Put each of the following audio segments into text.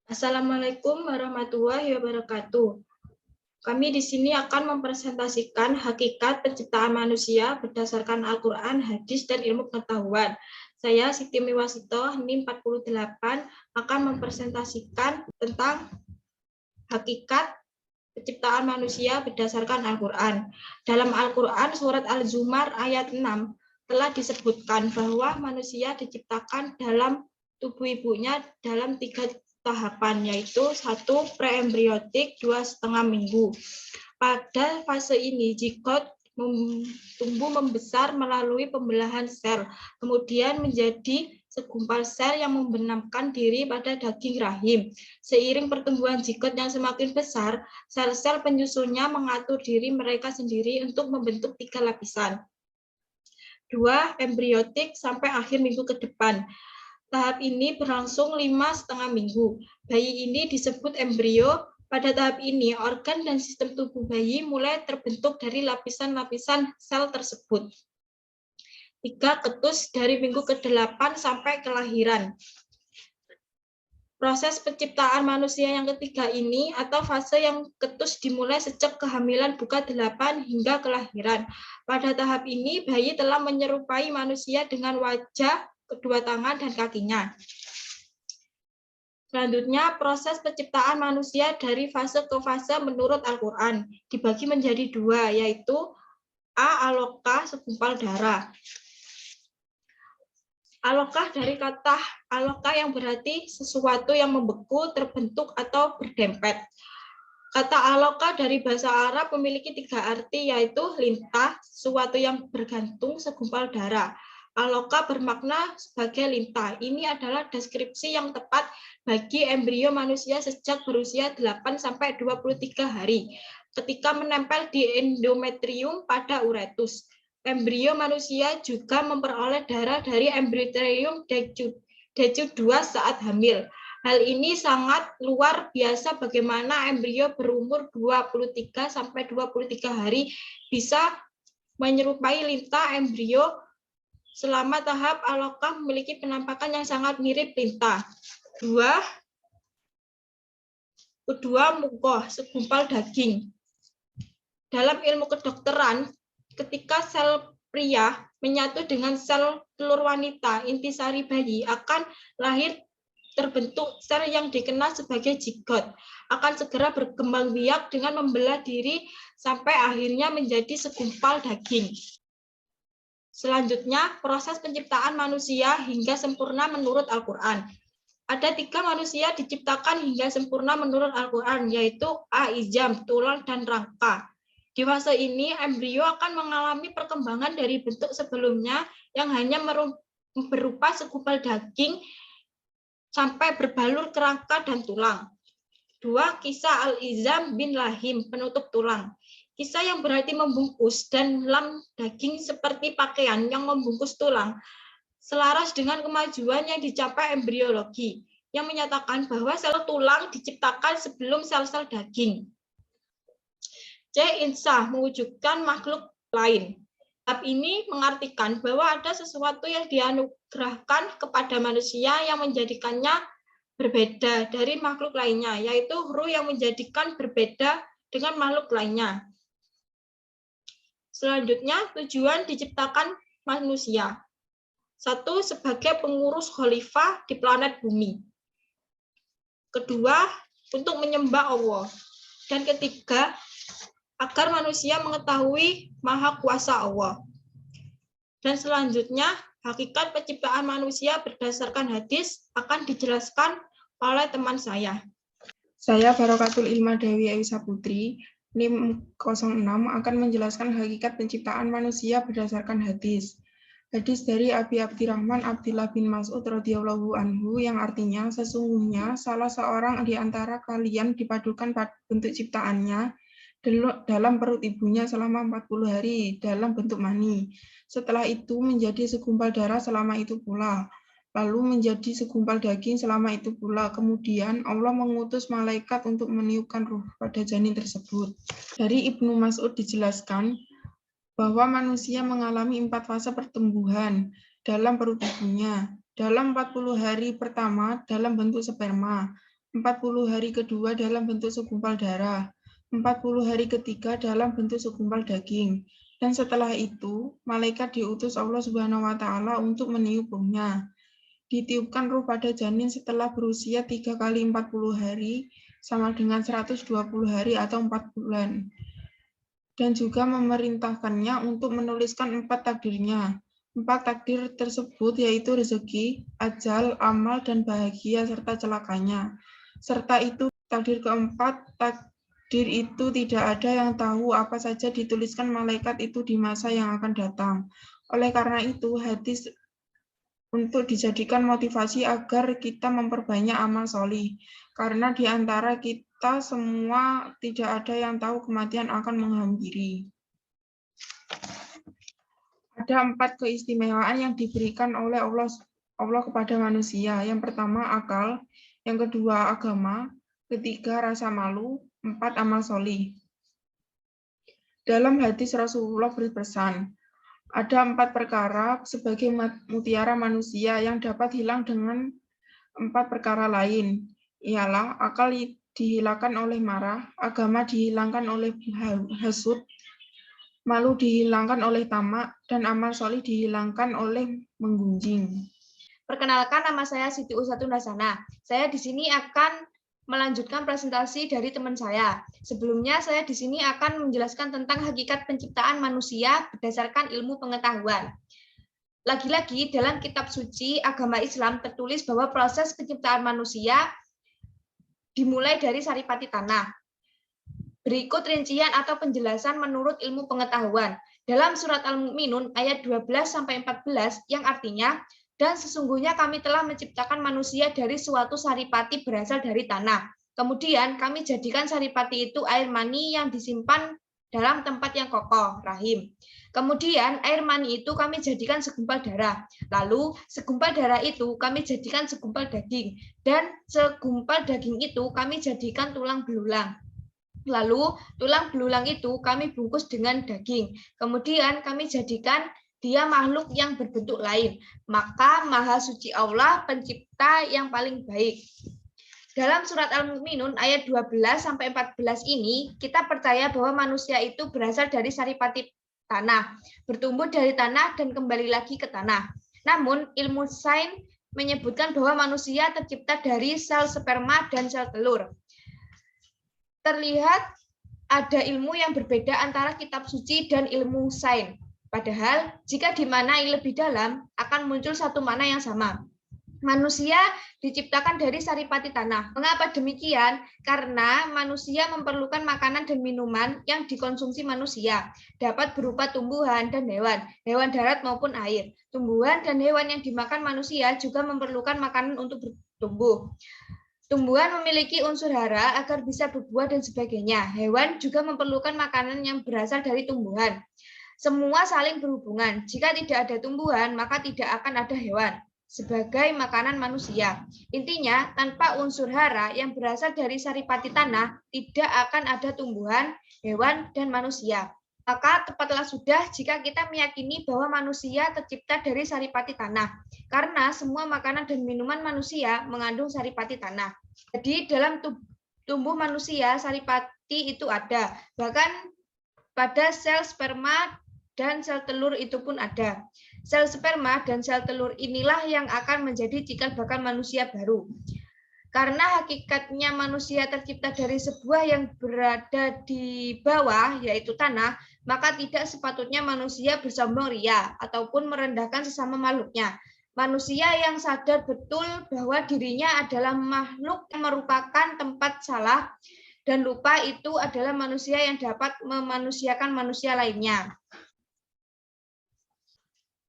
Assalamualaikum warahmatullahi wabarakatuh. Kami di sini akan mempresentasikan hakikat penciptaan manusia berdasarkan Al-Quran, hadis, dan ilmu pengetahuan. Saya Siti Miwasito, NIM 48, akan mempresentasikan tentang hakikat penciptaan manusia berdasarkan Al-Quran. Dalam Al-Quran, surat Al-Zumar ayat 6, telah disebutkan bahwa manusia diciptakan dalam tubuh ibunya dalam 3 tahapan, yaitu 1 preembriotik, 2,5 minggu. Pada fase ini, zigot tumbuh membesar melalui pembelahan sel, kemudian menjadi segumpal sel yang membenamkan diri pada daging rahim. Seiring pertumbuhan zigot yang semakin besar, sel-sel penyusunnya mengatur diri mereka sendiri untuk membentuk 3 lapisan. 2 embriotik sampai akhir minggu ke depan. Tahap ini berlangsung 5,5 minggu. Bayi ini disebut embrio. Pada tahap ini, organ dan sistem tubuh bayi mulai terbentuk dari lapisan-lapisan sel tersebut. 3 ketus dari minggu ke-8 sampai kelahiran. Proses penciptaan manusia yang ketiga ini atau fase yang ketus dimulai sejak kehamilan buka 8 hingga kelahiran. Pada tahap ini, bayi telah menyerupai manusia dengan wajah, kedua tangan, dan kakinya. Selanjutnya, proses penciptaan manusia dari fase ke fase menurut Al-Quran dibagi menjadi 2, yaitu A. Alokah, segumpal darah. Alokah dari kata alokah yang berarti sesuatu yang membeku, terbentuk, atau berdempet. Kata alokah dari bahasa Arab memiliki 3 arti, yaitu lintah, sesuatu yang bergantung, segumpal darah. Alokah bermakna sebagai lintah. Ini adalah deskripsi yang tepat bagi embrio manusia sejak berusia 8-23 hari, ketika menempel di endometrium pada uretus. Embrio manusia juga memperoleh darah dari Embryonium decu2 saat hamil. Hal ini sangat luar biasa bagaimana embrio berumur 23-23 hari bisa menyerupai lintah embrio. Selama tahap alokah memiliki penampakan yang sangat mirip lintah. 2. Mukoh, segumpal daging. Dalam ilmu kedokteran, ketika sel pria menyatu dengan sel telur wanita, intisari bayi akan lahir terbentuk sel yang dikenal sebagai zigot, akan segera berkembang biak dengan membelah diri sampai akhirnya menjadi segumpal daging. Selanjutnya, proses penciptaan manusia hingga sempurna menurut Al-Quran. Ada 3 manusia diciptakan hingga sempurna menurut Al-Quran, yaitu A. Izam, tulang dan rangka. Di fase ini, embrio akan mengalami perkembangan dari bentuk sebelumnya yang hanya berupa segumpal daging sampai berbalur kerangka dan tulang. 2. Kisah Al-Izam bin Lahim, penutup tulang. Kisah yang berarti membungkus dan lam daging seperti pakaian yang membungkus tulang, selaras dengan kemajuan yang dicapai embriologi, yang menyatakan bahwa sel tulang diciptakan sebelum sel-sel daging. C. Insah, mewujudkan makhluk lain. Tahap ini mengartikan bahwa ada sesuatu yang dianugerahkan kepada manusia yang menjadikannya berbeda dari makhluk lainnya, yaitu ruh yang menjadikan berbeda dengan makhluk lainnya. Selanjutnya, tujuan diciptakan manusia. 1. Sebagai pengurus khalifah di planet bumi. Kedua, untuk menyembah Allah. Dan ketiga, agar manusia mengetahui maha kuasa Allah. Dan selanjutnya, hakikat penciptaan manusia berdasarkan hadis akan dijelaskan oleh teman saya. Saya Barokatul Ilma Dewi Aisyah Putri, NIM 06 akan menjelaskan hakikat penciptaan manusia berdasarkan hadis. Hadis dari Abi Abdirrahman Abdillah bin Mas'ud radhiyallahu anhu yang artinya sesungguhnya salah seorang di antara kalian dipadukan bentuk ciptaannya dalam perut ibunya selama 40 hari dalam bentuk mani. Setelah itu menjadi segumpal darah selama itu pula. Lalu menjadi segumpal daging selama itu pula. Kemudian Allah mengutus malaikat untuk meniupkan ruh pada janin tersebut. Dari Ibnu Mas'ud dijelaskan bahwa manusia mengalami 4 fase pertumbuhan dalam perut ibunya. Dalam 40 hari pertama dalam bentuk sperma, 40 hari kedua dalam bentuk segumpal darah, 40 hari ketiga dalam bentuk segumpal daging. Dan setelah itu, malaikat diutus Allah Subhanahu wa Ta'ala untuk meniup ruhnya. Ditiupkan ruh pada janin setelah berusia 3 kali 40 hari, sama dengan 120 hari atau 4 bulan. Dan juga memerintahkannya untuk menuliskan 4 takdirnya. 4 takdir tersebut yaitu rezeki, ajal, amal, dan bahagia, serta celakanya. Serta itu takdir keempat, takdir itu tidak ada yang tahu apa saja dituliskan malaikat itu di masa yang akan datang. Oleh karena itu, hadis untuk dijadikan motivasi agar kita memperbanyak amal solih. Karena di antara kita semua tidak ada yang tahu kematian akan menghampiri. Ada 4 keistimewaan yang diberikan oleh Allah kepada manusia. Yang pertama akal, yang kedua agama, ketiga rasa malu, 4 amal solih. Dalam hadis Rasulullah berpesan, ada 4 perkara sebagai mutiara manusia yang dapat hilang dengan 4 perkara lain, ialah akal dihilangkan oleh marah, agama dihilangkan oleh hasud, malu dihilangkan oleh tamak, dan amal solih dihilangkan oleh menggunjing. Perkenalkan, nama saya Siti Usatun Hasana. Saya di sini akan melanjutkan presentasi dari teman saya. Sebelumnya saya di sini akan menjelaskan tentang hakikat penciptaan manusia berdasarkan ilmu pengetahuan. Lagi-lagi dalam kitab suci agama Islam tertulis bahwa proses penciptaan manusia dimulai dari saripati tanah. Berikut rincian atau penjelasan menurut ilmu pengetahuan. Dalam surat Al-Mu'minun ayat 12-14 yang artinya, dan sesungguhnya kami telah menciptakan manusia dari suatu saripati berasal dari tanah. Kemudian kami jadikan saripati itu air mani yang disimpan dalam tempat yang kokoh, rahim. Kemudian air mani itu kami jadikan segumpal darah. Lalu segumpal darah itu kami jadikan segumpal daging. Dan segumpal daging itu kami jadikan tulang belulang. Lalu tulang belulang itu kami bungkus dengan daging. Kemudian kami jadikan dia makhluk yang berbentuk lain. Maka Maha Suci Allah pencipta yang paling baik. Dalam surat Al-Mu'minun ayat 12-14 ini, kita percaya bahwa manusia itu berasal dari saripati tanah, bertumbuh dari tanah dan kembali lagi ke tanah. Namun ilmu sains menyebutkan bahwa manusia tercipta dari sel sperma dan sel telur. Terlihat ada ilmu yang berbeda antara kitab suci dan ilmu sains. Padahal, jika dimaknai lebih dalam, akan muncul satu makna yang sama. Manusia diciptakan dari saripati tanah. Mengapa demikian? Karena manusia memerlukan makanan dan minuman yang dikonsumsi manusia. Dapat berupa tumbuhan dan hewan darat maupun air. Tumbuhan dan hewan yang dimakan manusia juga memerlukan makanan untuk bertumbuh. Tumbuhan memiliki unsur hara agar bisa berbuah dan sebagainya. Hewan juga memerlukan makanan yang berasal dari tumbuhan. Semua saling berhubungan. Jika tidak ada tumbuhan, maka tidak akan ada hewan sebagai makanan manusia. Intinya, tanpa unsur hara yang berasal dari saripati tanah, tidak akan ada tumbuhan, hewan, dan manusia. Maka tepatlah sudah jika kita meyakini bahwa manusia tercipta dari saripati tanah, karena semua makanan dan minuman manusia mengandung saripati tanah. Jadi dalam tubuh manusia, saripati itu ada. Bahkan pada sel sperma dan sel telur itu pun ada. Sel sperma dan sel telur inilah yang akan menjadi cikal bakal manusia baru. Karena hakikatnya manusia tercipta dari sebuah yang berada di bawah, yaitu tanah, maka tidak sepatutnya manusia bersombong ria ataupun merendahkan sesama makhluknya. Manusia yang sadar betul bahwa dirinya adalah makhluk yang merupakan tempat salah dan lupa itu adalah manusia yang dapat memanusiakan manusia lainnya.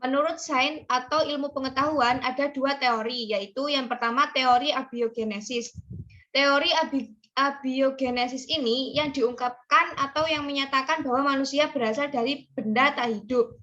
Menurut sains atau ilmu pengetahuan ada dua teori, yaitu yang pertama teori abiogenesis. Teori abiogenesis ini yang diungkapkan atau yang menyatakan bahwa manusia berasal dari benda tak hidup.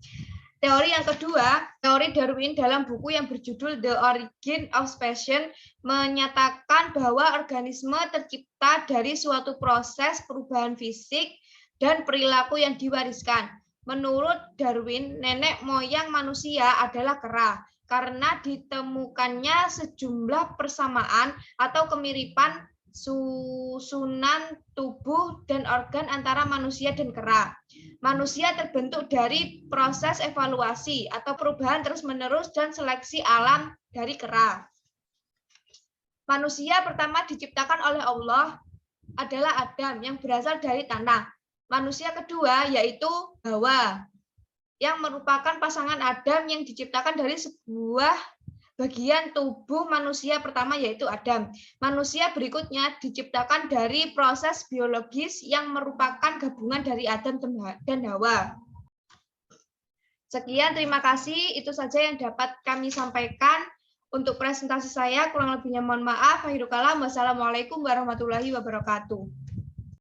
Teori yang kedua, teori Darwin dalam buku yang berjudul The Origin of Species menyatakan bahwa organisme tercipta dari suatu proses perubahan fisik dan perilaku yang diwariskan. Menurut Darwin, nenek moyang manusia adalah kera. karena ditemukannya sejumlah persamaan atau kemiripan susunan tubuh dan organ antara manusia dan kera. Manusia terbentuk dari proses evaluasi atau perubahan terus-menerus dan seleksi alam dari kera. Manusia pertama diciptakan oleh Allah adalah Adam yang berasal dari tanah. Manusia kedua yaitu Hawa yang merupakan pasangan Adam yang diciptakan dari sebuah bagian tubuh manusia pertama yaitu Adam. Manusia berikutnya diciptakan dari proses biologis yang merupakan gabungan dari Adam dan Hawa. Sekian, terima kasih. Itu saja yang dapat kami sampaikan. Untuk presentasi saya, kurang lebihnya mohon maaf. Akhirul kalam. Wassalamualaikum warahmatullahi wabarakatuh.